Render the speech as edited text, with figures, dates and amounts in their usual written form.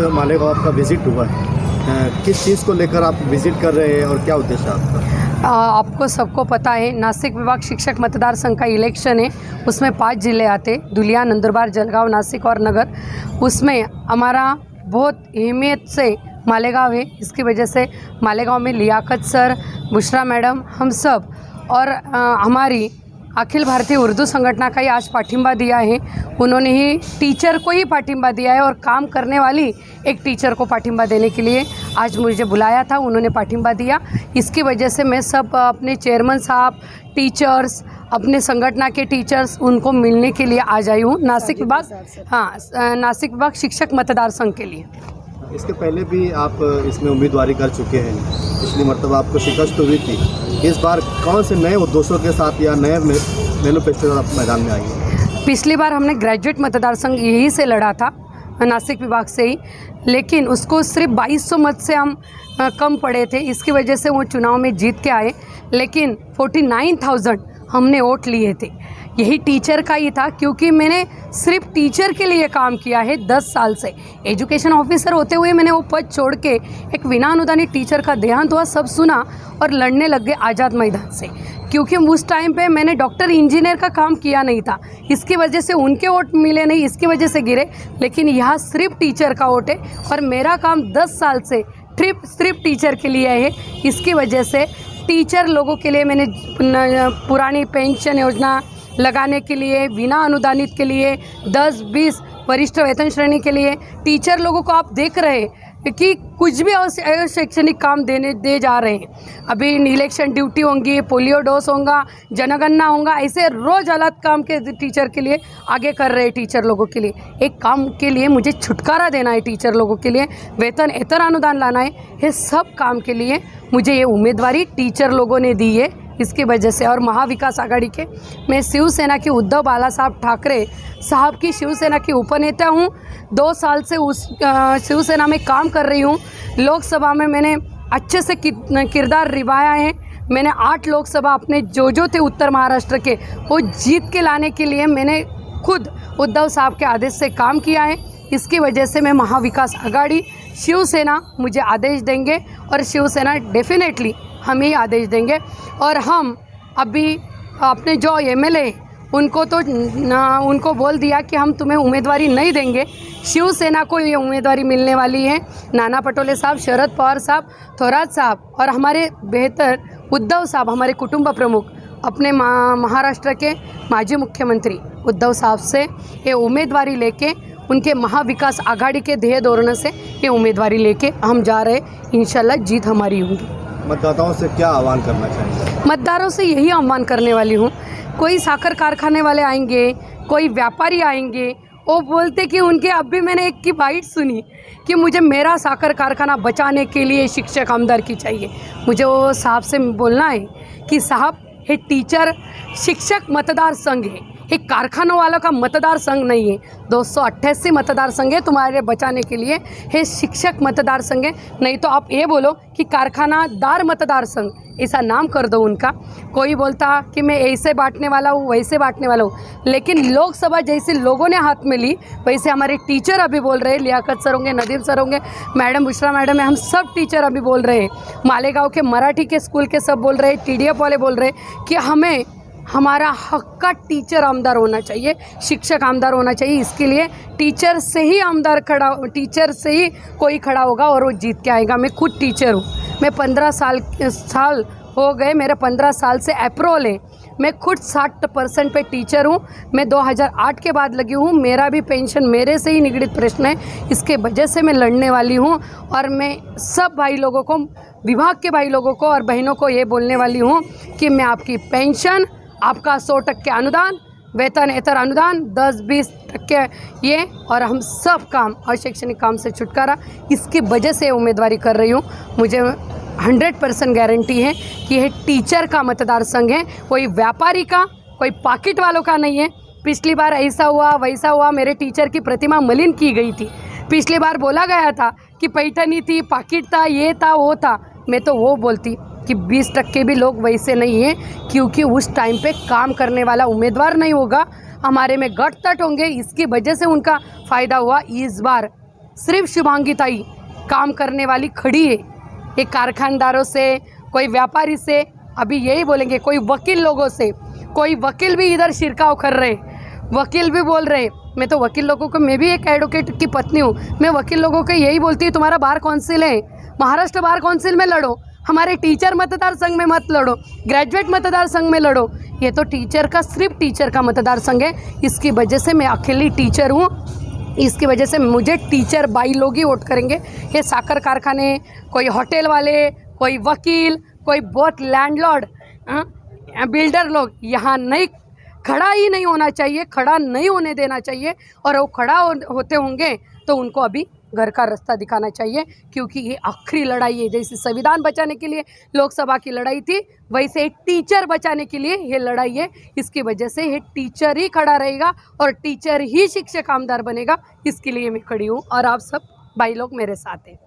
मालेगांव आपका विजिट हुआ है, किस चीज़ को लेकर आप विजिट कर रहे हैं और क्या उद्देश्य है आपका? आपको सबको पता है नासिक विभाग शिक्षक मतदार संघ का इलेक्शन है। उसमें 5 जिले आते, धुलिया, नंदुरबार, जलगांव, नासिक और नगर। उसमें हमारा बहुत अहमियत से मालेगांव है। इसकी वजह से मालेगांव में लियाकत सर, बुशरा मैडम, हम सब और हमारी अखिल भारतीय उर्दू संगठन का ही आज पाठिंबा दिया है। उन्होंने ही टीचर को ही पाठिंबा दिया है और काम करने वाली एक टीचर को पाठिंबा देने के लिए आज मुझे बुलाया था, उन्होंने पाठिंबा दिया। इसकी वजह से मैं सब अपने चेयरमैन साहब, टीचर्स, अपने संगठन के टीचर्स, उनको मिलने के लिए आज आई हूँ नासिक विभाग, नासिक विभाग शिक्षक मतदार संघ के लिए। इसके पहले भी आप इसमें उम्मीदवारी कर चुके हैं, पिछली मरतबा आपको शिकस्त हुई थी। इस बार कौन से नए उद्देश्यों के साथ या नए मैनिफेस्टो आप मैदान में आई हैं? पिछली बार हमने ग्रेजुएट मतदार संघ यहीं से लड़ा था, नासिक विभाग से ही, लेकिन उसको सिर्फ 2200 मत से हम कम पड़े थे। इसकी वजह से वो चुनाव में जीत के आए, लेकिन 49,000 हमने वोट लिए थे। यही टीचर का ही था, क्योंकि मैंने सिर्फ टीचर के लिए काम किया है 10 साल से। एजुकेशन ऑफिसर होते हुए मैंने वो पद छोड़ के एक बिना अनुदानित टीचर का देहांत हुआ, सब सुना और लड़ने लग गए आज़ाद मैदान से, क्योंकि उस टाइम पे मैंने डॉक्टर इंजीनियर का काम किया नहीं था। इसकी वजह से उनके वोट मिले नहीं, इसकी वजह से गिरे। लेकिन यहाँ सिर्फ टीचर का वोट है और मेरा काम 10 साल से सिर्फ टीचर के लिए है। इसकी वजह से टीचर लोगों के लिए मैंने पुरानी पेंशन योजना लगाने के लिए, बिना अनुदानित के लिए, 10-20 वरिष्ठ वेतन श्रेणी के लिए टीचर लोगों को आप देख रहे हैं कि कुछ भी शैक्षणिक काम दे जा रहे हैं। अभी इलेक्शन ड्यूटी होंगी, पोलियो डोज होगा, जनगणना होगा, ऐसे रोज़ अलग काम के टीचर के लिए आगे कर रहे हैं। टीचर लोगों के लिए एक काम के लिए मुझे छुटकारा देना है, टीचर लोगों के लिए वेतन इतर अनुदान लाना है। ये सब काम के लिए मुझे ये उम्मीदवारी टीचर लोगों ने दी है। इसकी वजह से और महाविकास आघाड़ी के मैं शिवसेना की उद्धव बाला साहब ठाकरे साहब की शिवसेना की उपनेता हूँ। 2 साल से उस शिवसेना में काम कर रही हूँ। लोकसभा में मैंने अच्छे से किरदार निभाया है। मैंने 8 लोकसभा अपने जो थे उत्तर महाराष्ट्र के, वो जीत के लाने के लिए मैंने खुद उद्धव साहब के आदेश से काम किया है। इसकी वजह से मैं महाविकास आघाड़ी शिवसेना मुझे आदेश देंगे और शिवसेना डेफिनेटली हम ही आदेश देंगे। और हम अभी अपने जो एमएलए उनको तो उनको बोल दिया कि हम तुम्हें उम्मीदवारी नहीं देंगे, शिवसेना को ये उम्मीदवारी मिलने वाली है। नाना पटोले साहब, शरद पवार साहब, थोरात साहब और हमारे बेहतर उद्धव साहब, हमारे कुटुंब प्रमुख, अपने महाराष्ट्र के माजी मुख्यमंत्री उद्धव साहब से ये उम्मीदवारी लेके, उनके महाविकास आघाड़ी के ध्येय धोरण से ये उम्मीदवारी लेके हम जा रहे। इंशाल्लाह जीत हमारी होगी। मतदाताओं से क्या आह्वान करना चाहिए? मतदारों से यही आह्वान करने वाली हूँ, कोई साकर कारखाने वाले आएंगे, कोई व्यापारी आएंगे, वो बोलते कि उनके, अब भी मैंने एक की बाइट सुनी कि मुझे मेरा साकर कारखाना बचाने के लिए शिक्षक आमदार की चाहिए। मुझे वो साहब से बोलना है कि साहब, ये टीचर शिक्षक मतदार संघ है, एक कारखानों वालों का मतदार संघ नहीं है। 288 मतदार संघ है तुम्हारे बचाने के लिए, है शिक्षक मतदार संघ है। नहीं तो आप ये बोलो कि कारखानादार मतदार संघ, ऐसा नाम कर दो उनका। कोई बोलता कि मैं ऐसे बांटने वाला हूँ, वैसे बांटने वाला हूँ, लेकिन लोकसभा जैसे लोगों ने हाथ में ली, वैसे हमारे टीचर अभी बोल रहे हैं, लियाकत सर होंगे, नदीम सर होंगे, मैडम बुशरा मैडम है, हम सब टीचर अभी बोल रहे हैं, मालेगांव के मराठी के स्कूल के सब बोल रहे हैं, TDF वाले बोल रहे हैं कि हमें हमारा हक का टीचर आमदार होना चाहिए, शिक्षक आमदार होना चाहिए। इसके लिए टीचर से ही आमदार टीचर से ही कोई खड़ा होगा और वो जीत के आएगा। मैं खुद टीचर हूँ, मैं 15 साल हो गए, मेरा 15 साल से अप्रोल है। मैं खुद 60% पे टीचर हूँ। मैं 2008 के बाद लगी हूँ, मेरा भी पेंशन मेरे से ही निगड़ित प्रश्न है। इसके वजह से मैं लड़ने वाली हूँ और मैं सब भाई लोगों को, विभाग के भाई लोगों को और बहनों को ये बोलने वाली हूँ कि मैं आपकी पेंशन, आपका 100% अनुदान, वेतन इतर अनुदान, 10-20% ये, और हम सब काम और शैक्षणिक काम से छुटकारा, इसकी वजह से उम्मीदवारी कर रही हूँ। मुझे 100% गारंटी है कि यह टीचर का मतदार संघ है, कोई व्यापारी का, कोई पॉकेट वालों का नहीं है। पिछली बार ऐसा हुआ वैसा हुआ, मेरे टीचर की प्रतिमा मलिन की गई थी। पिछली बार बोला गया था कि पैठनी थी, पॉकेट था, ये था, वो था। मैं तो वो बोलती कि 20% भी लोग वैसे नहीं हैं, क्योंकि उस टाइम पे काम करने वाला उम्मीदवार नहीं होगा, हमारे में गट तट होंगे, इसकी वजह से उनका फ़ायदा हुआ। इस बार सिर्फ शुभांगी ताई काम करने वाली खड़ी है। एक कारखानदारों से, कोई व्यापारी से, अभी यही बोलेंगे, कोई वकील लोगों से, कोई वकील भी इधर शिरकाव कर रहे, वकील भी बोल रहे। मैं तो वकील लोगों को, मैं भी एक एडवोकेट की पत्नी हूँ, मैं वकील लोगों को यही बोलती हूँ, तुम्हारा बार काउंसिल है, महाराष्ट्र बार काउंसिल में लड़ो, हमारे टीचर मतदार संघ में मत लड़ो, ग्रेजुएट मतदार संघ में लड़ो। ये तो टीचर का, सिर्फ टीचर का मतदार संघ है। इसकी वजह से मैं अकेली टीचर हूँ, इसकी वजह से मुझे टीचर बाई लोग ही वोट करेंगे। ये साकर कारखाने, कोई होटल वाले, कोई वकील, कोई बहुत लैंडलॉर्ड, बिल्डर लोग यहाँ नहीं, खड़ा ही नहीं होना चाहिए, खड़ा नहीं होने देना चाहिए। और वो खड़ा होते होंगे तो उनको अभी घर का रास्ता दिखाना चाहिए, क्योंकि ये आखिरी लड़ाई है। जैसे संविधान बचाने के लिए लोकसभा की लड़ाई थी, वैसे एक टीचर बचाने के लिए ये लड़ाई है। इसकी वजह से ये टीचर ही खड़ा रहेगा और टीचर ही शिक्षक आमदार बनेगा। इसके लिए मैं खड़ी हूँ और आप सब भाई लोग मेरे साथ हैं।